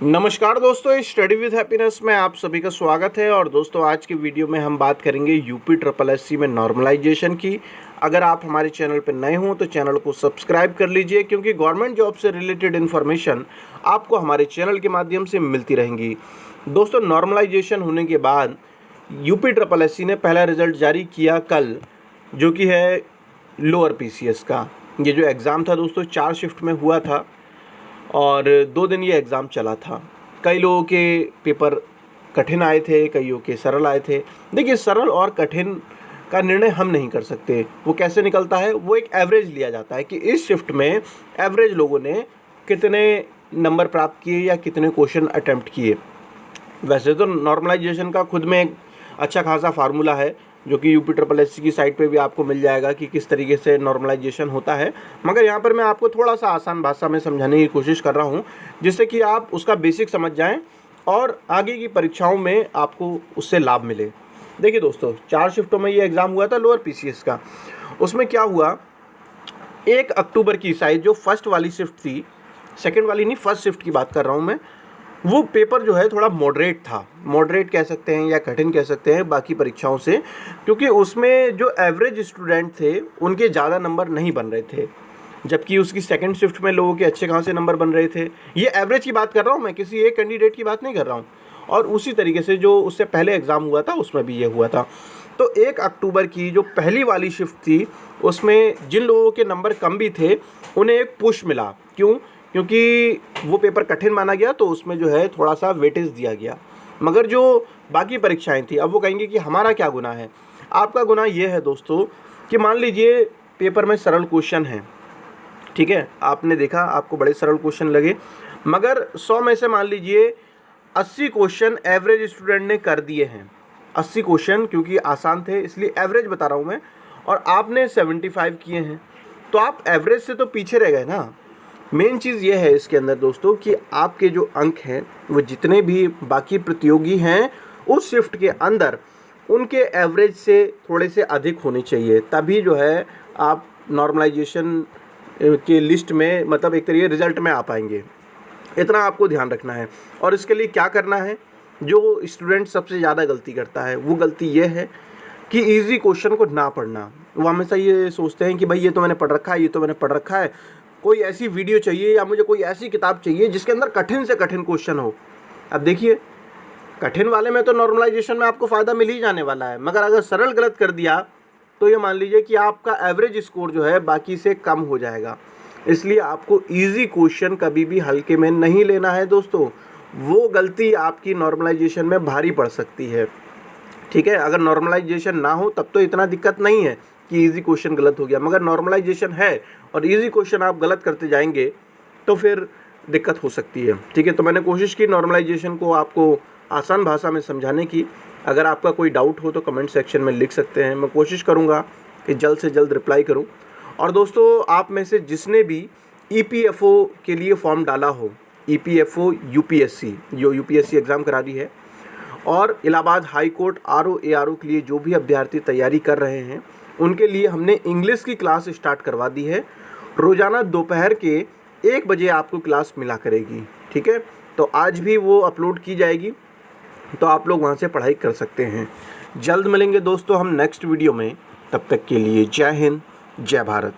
नमस्कार दोस्तों, इस स्टडी विद हैप्पीनेस में आप सभी का स्वागत है। और दोस्तों, आज की वीडियो में हम बात करेंगे यूपी ट्रिपल एससी में नॉर्मलाइजेशन की। अगर आप हमारे चैनल पर नए हों तो चैनल को सब्सक्राइब कर लीजिए, क्योंकि गवर्नमेंट जॉब से रिलेटेड इन्फॉर्मेशन आपको हमारे चैनल के माध्यम से मिलती रहेंगी। दोस्तों, नॉर्मलाइजेशन होने के बाद यूपी ट्रिपल एससी ने पहला रिजल्ट जारी किया कल, जो कि है लोअर पीसीएस का। ये जो एग्ज़ाम था दोस्तों 4 शिफ्ट में हुआ था और 2 दिन ये एग्ज़ाम चला था। कई लोगों के पेपर कठिन आए थे, कईयों के सरल आए थे। देखिए, सरल और कठिन का निर्णय हम नहीं कर सकते। वो कैसे निकलता है, वो एक एवरेज लिया जाता है कि इस शिफ्ट में एवरेज लोगों ने कितने नंबर प्राप्त किए या कितने क्वेश्चन अटेम्प्ट किए। वैसे तो नॉर्मलाइजेशन का खुद में एक अच्छा खासा फार्मूला है, जो कि यूपी ट्रिपल एससी की साइट पे भी आपको मिल जाएगा कि किस तरीके से नॉर्मलाइजेशन होता है। मगर यहाँ पर मैं आपको थोड़ा सा आसान भाषा में समझाने की कोशिश कर रहा हूँ, जिससे कि आप उसका बेसिक समझ जाएं और आगे की परीक्षाओं में आपको उससे लाभ मिले। देखिए दोस्तों, 4 शिफ्टों में ये एग्ज़ाम हुआ था लोअर पीसीएस का। उसमें क्या हुआ, 1 अक्टूबर की शायद जो फर्स्ट वाली शिफ्ट थी, सेकेंड वाली नहीं, फर्स्ट शिफ्ट की बात कर रहा हूँ मैं, वो पेपर जो है थोड़ा मॉडरेट था। मॉडरेट कह सकते हैं या कठिन कह सकते हैं बाकी परीक्षाओं से, क्योंकि उसमें जो एवरेज स्टूडेंट थे उनके ज़्यादा नंबर नहीं बन रहे थे, जबकि उसकी सेकंड शिफ्ट में लोगों के अच्छे खासे नंबर बन रहे थे। ये एवरेज की बात कर रहा हूँ मैं, किसी एक कैंडिडेट की बात नहीं कर रहा हूँ। और उसी तरीके से जो उससे पहले एग्ज़ाम हुआ था उसमें भी ये हुआ था। तो 1 अक्टूबर की जो पहली वाली शिफ्ट थी, उसमें जिन लोगों के नंबर कम भी थे उन्हें एक पुश मिला। क्यों? क्योंकि वो पेपर कठिन माना गया, तो उसमें जो है थोड़ा सा वेटेज दिया गया। मगर जो बाकी परीक्षाएं थी, अब वो कहेंगे कि हमारा क्या गुनाह है। आपका गुनाह ये है दोस्तों कि मान लीजिए पेपर में सरल क्वेश्चन हैं, ठीक है, आपने देखा आपको बड़े सरल क्वेश्चन लगे, मगर 100 में से मान लीजिए 80 क्वेश्चन एवरेज स्टूडेंट ने कर दिए हैं। 80 क्वेश्चन क्योंकि आसान थे इसलिए एवरेज बता रहा हूँ मैं, और आपने 75 किए हैं, तो आप एवरेज से तो पीछे रह गए ना। मेन चीज़ ये है इसके अंदर दोस्तों कि आपके जो अंक हैं वो जितने भी बाकी प्रतियोगी हैं उस शिफ्ट के अंदर, उनके एवरेज से थोड़े से अधिक होने चाहिए, तभी जो है आप नॉर्मलाइजेशन के लिस्ट में, मतलब एक तरीके रिजल्ट में आ पाएंगे। इतना आपको ध्यान रखना है। और इसके लिए क्या करना है, जो स्टूडेंट सबसे ज़्यादा गलती करता है वो गलती ये है कि इजी क्वेश्चन को ना पढ़ना। वो हमेशा ये सोचते हैं कि भाई ये तो मैंने पढ़ रखा है, ये तो मैंने पढ़ रखा है, कोई ऐसी वीडियो चाहिए या मुझे कोई ऐसी किताब चाहिए जिसके अंदर कठिन से कठिन क्वेश्चन हो। अब देखिए, कठिन वाले में तो नॉर्मलाइजेशन में आपको फ़ायदा मिल ही जाने वाला है, मगर अगर सरल गलत कर दिया तो ये मान लीजिए कि आपका एवरेज स्कोर जो है बाकी से कम हो जाएगा। इसलिए आपको इजी क्वेश्चन कभी भी हल्के में नहीं लेना है दोस्तों। वो गलती आपकी नॉर्मलाइजेशन में भारी पड़ सकती है, ठीक है। अगर नॉर्मलाइजेशन ना हो तब तो इतना दिक्कत नहीं है कि इजी क्वेश्चन गलत हो गया, मगर नॉर्मलाइजेशन है और इजी क्वेश्चन आप गलत करते जाएंगे तो फिर दिक्कत हो सकती है, ठीक है। तो मैंने कोशिश की नॉर्मलाइजेशन को आपको आसान भाषा में समझाने की। अगर आपका कोई डाउट हो तो कमेंट सेक्शन में लिख सकते हैं, मैं कोशिश करूँगा कि जल्द से जल्द रिप्लाई करूँ। और दोस्तों, आप में से जिसने भी ईपीएफओ के लिए फॉर्म डाला हो, ईपीएफओ यूपीएससी, जो यूपीएससी एग्ज़ाम करा दी है, और Allahabad high court RO ARO के लिए जो भी अभ्यर्थी तैयारी कर रहे हैं, उनके लिए हमने इंग्लिश की क्लास स्टार्ट करवा दी है। रोज़ाना दोपहर के 1 बजे आपको क्लास मिला करेगी, ठीक है। तो आज भी वो अपलोड की जाएगी, तो आप लोग वहाँ से पढ़ाई कर सकते हैं। जल्द मिलेंगे दोस्तों हम नेक्स्ट वीडियो में, तब तक के लिए जय हिंद, जय भारत।